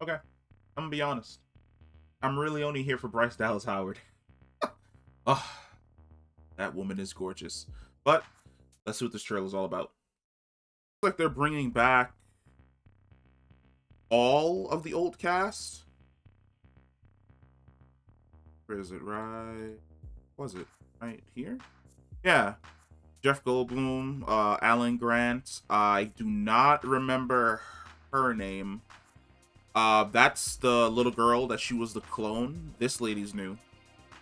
Okay, I'm gonna be honest. I'm really only here for Bryce Dallas Howard. Oh, that woman is gorgeous. But let's see what this trailer is all about. Looks like they're bringing back all of the old cast. Where is it? Right? Was it right here? Yeah. Jeff Goldblum, Alan Grant. I do not remember her name. That's the little girl that she was the clone. This lady's new.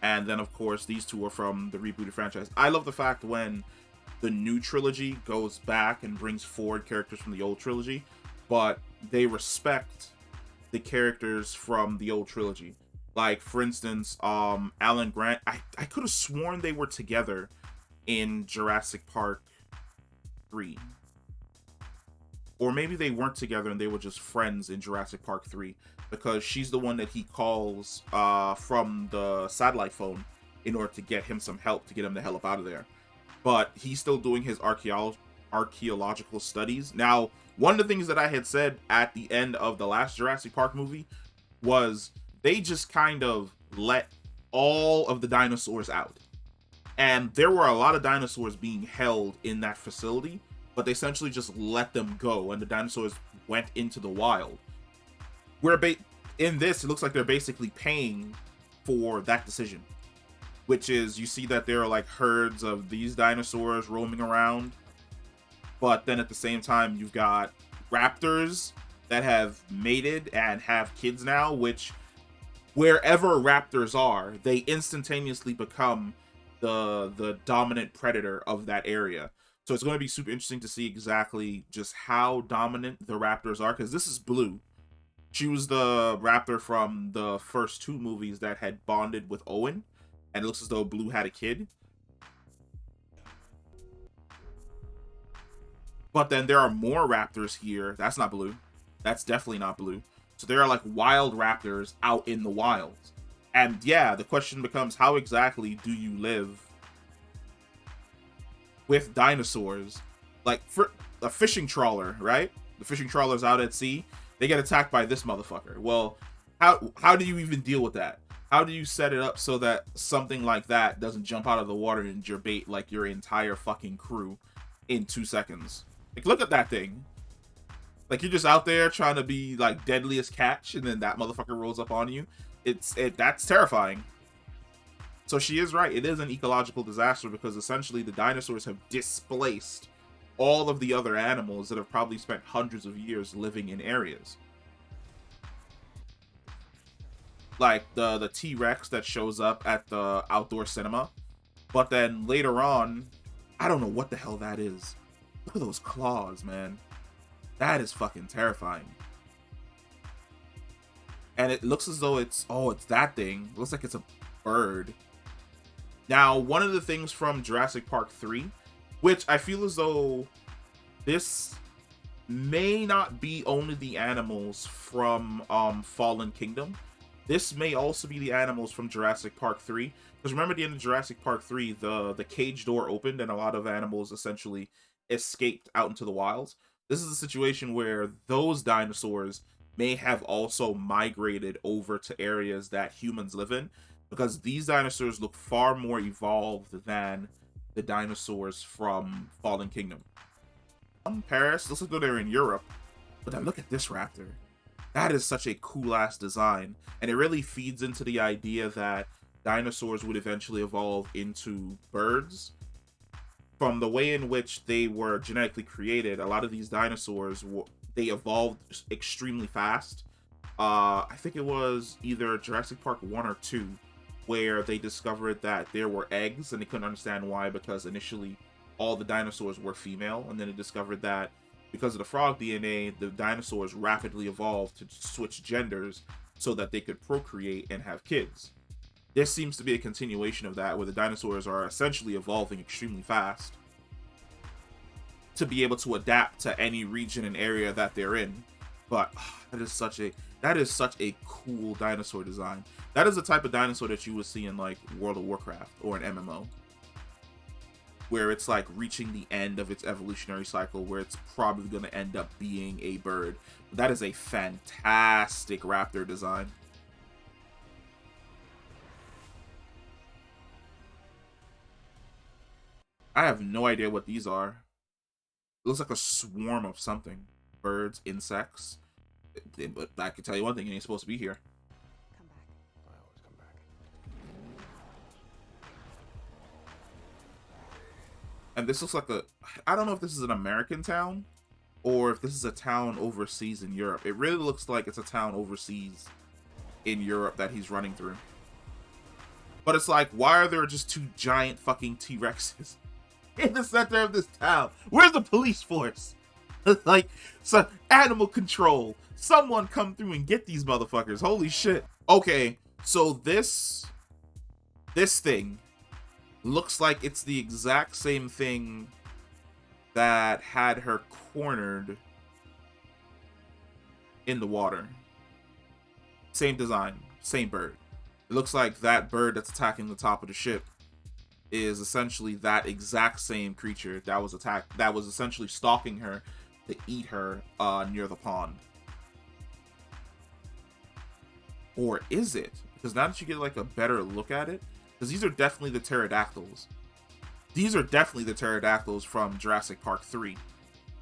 And then, of course, these two are from the rebooted franchise. I love the fact when the new trilogy goes back and brings forward characters from the old trilogy, but they respect the characters from the old trilogy. Like, for instance, Alan Grant, I could have sworn they were together in Jurassic Park 3. Or maybe they weren't together and they were just friends in Jurassic Park 3, because she's the one that he calls from the satellite phone in order to get him some help, to get him the hell up out of there. But he's still doing his archaeological studies. Now, one of the things that I had said at the end of the last Jurassic Park movie was they just kind of let all of the dinosaurs out. And there were a lot of dinosaurs being held in that facility, but they essentially just let them go, and the dinosaurs went into the wild. In this, it looks like they're basically paying for that decision, which is, you see that there are like herds of these dinosaurs roaming around, but then at the same time you've got raptors that have mated and have kids now, which wherever raptors are, they instantaneously become the dominant predator of that area. So it's going to be super interesting to see exactly just how dominant the raptors are, because this is Blue. She was the raptor from the first two movies that had bonded with Owen, and it looks as though Blue had a kid. But then there are more raptors here. That's not Blue. That's definitely not Blue. So there are like wild raptors out in the wild. And yeah, the question becomes, how exactly do you live with dinosaurs? Like, for a fishing trawler, right? The fishing trawler's out at sea. They get attacked by this motherfucker. Well, how do you even deal with that? How do you set it up so that something like that doesn't jump out of the water and your bait like your entire fucking crew in 2 seconds? Like, look at that thing. Like, you're just out there trying to be like deadliest catch, and then that motherfucker rolls up on you. That's terrifying. So she is right. It is an ecological disaster, because essentially the dinosaurs have displaced all of the other animals that have probably spent hundreds of years living in areas. Like the T-Rex that shows up at the outdoor cinema. But then later on, I don't know what the hell that is. Look at those claws, man. That is fucking terrifying. And it looks as though it's that thing. It looks like it's a bird. Now, one of the things from Jurassic Park 3, which I feel as though this may not be only the animals from Fallen Kingdom. This may also be the animals from Jurassic Park 3. Because remember, at the end of Jurassic Park 3, the cage door opened and a lot of animals essentially escaped out into the wilds. This is a situation where those dinosaurs may have also migrated over to areas that humans live in, because these dinosaurs look far more evolved than the dinosaurs from Fallen Kingdom. Paris, looks like they're in Europe, but then look at this raptor. That is such a cool ass design, and it really feeds into the idea that dinosaurs would eventually evolve into birds. From the way in which they were genetically created, a lot of these dinosaurs they evolved extremely fast. I think it was either Jurassic Park 1 or 2 where they discovered that there were eggs, and they couldn't understand why, because initially all the dinosaurs were female, and then they discovered that because of the frog DNA, the dinosaurs rapidly evolved to switch genders so that they could procreate and have kids. This seems to be a continuation of that, where the dinosaurs are essentially evolving extremely fast to be able to adapt to any region and area that they're in. But that is such a cool dinosaur design. That is the type of dinosaur that you would see in like World of Warcraft or an MMO. where it's like reaching the end of its evolutionary cycle, where it's probably going to end up being a bird. That is a fantastic raptor design. I have no idea what these are. It looks like a swarm of something. Birds, insects. But I can tell you one thing, it ain't supposed to be here. Come back. I always come back. And this looks like a... I don't know if this is an American town or if this is a town overseas in Europe. It really looks like it's a town overseas in Europe that he's running through. But it's like, why are there just two giant fucking T-Rexes in the center of this town? Where's the police force? Like, so animal control. Someone come through and get these motherfuckers. Holy shit. Okay, so this thing looks like it's the exact same thing that had her cornered in the water. Same design, same bird. It looks like that bird that's attacking the top of the ship is essentially that exact same creature that was essentially stalking her to eat her near the pond. Or is it? Because now that you get like a better look at it, because these are definitely the pterodactyls. These are definitely the pterodactyls from Jurassic Park 3.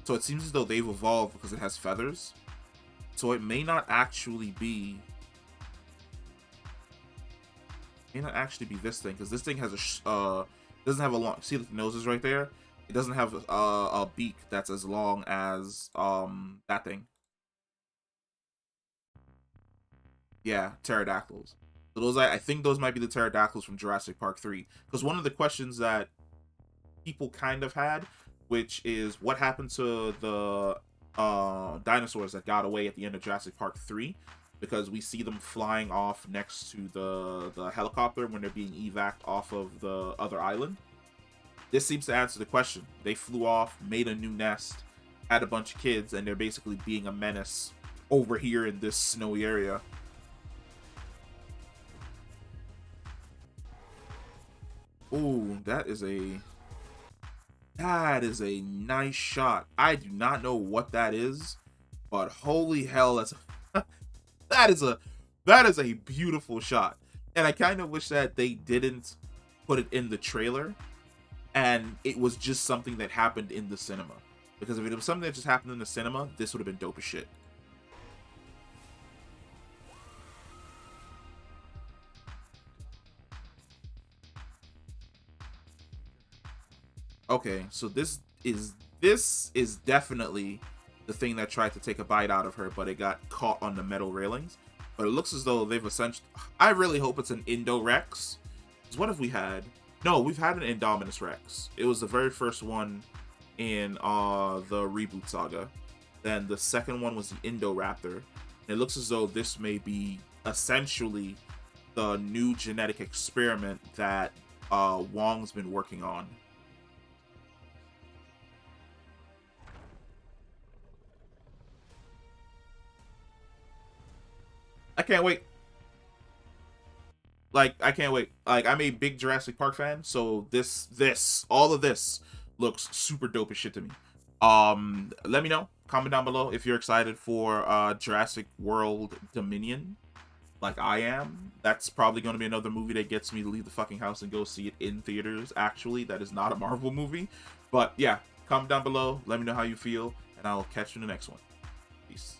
So it seems as though they've evolved because it has feathers. So it may not actually be... this thing, because this thing has doesn't have a long... See, the nose is right there? It doesn't have a beak that's as long as that thing. Yeah, pterodactyls. So those, I think those might be the pterodactyls from Jurassic Park 3. Because one of the questions that people kind of had, which is what happened to the dinosaurs that got away at the end of Jurassic Park 3, because we see them flying off next to the helicopter when they're being evac'd off of the other island. This seems to answer the question. They flew off, made a new nest, had a bunch of kids, and they're basically being a menace over here in this snowy area. Ooh, that is a nice shot. I do not know what that is, but holy hell, that's that is a beautiful shot. And I kind of wish that they didn't put it in the trailer and it was just something that happened in the cinema. Because if it was something that just happened in the cinema, this would have been dope as shit. Okay, so this is definitely the thing that tried to take a bite out of her, but it got caught on the metal railings. But it looks as though they've essentially... I really hope it's an Indo-Rex. Because what have we had? No, we've had an Indominus Rex. It was the very first one in the reboot saga. Then the second one was the Indoraptor. And it looks as though this may be essentially the new genetic experiment that Wong's been working on. I can't wait. Like, I can't wait. Like, I'm a big Jurassic Park fan, so all of this looks super dope as shit to me. Let me know. Comment down below if you're excited for Jurassic World Dominion, like I am. That's probably going to be another movie that gets me to leave the fucking house and go see it in theaters, actually. That is not a Marvel movie. But, yeah, comment down below. Let me know how you feel, and I'll catch you in the next one. Peace.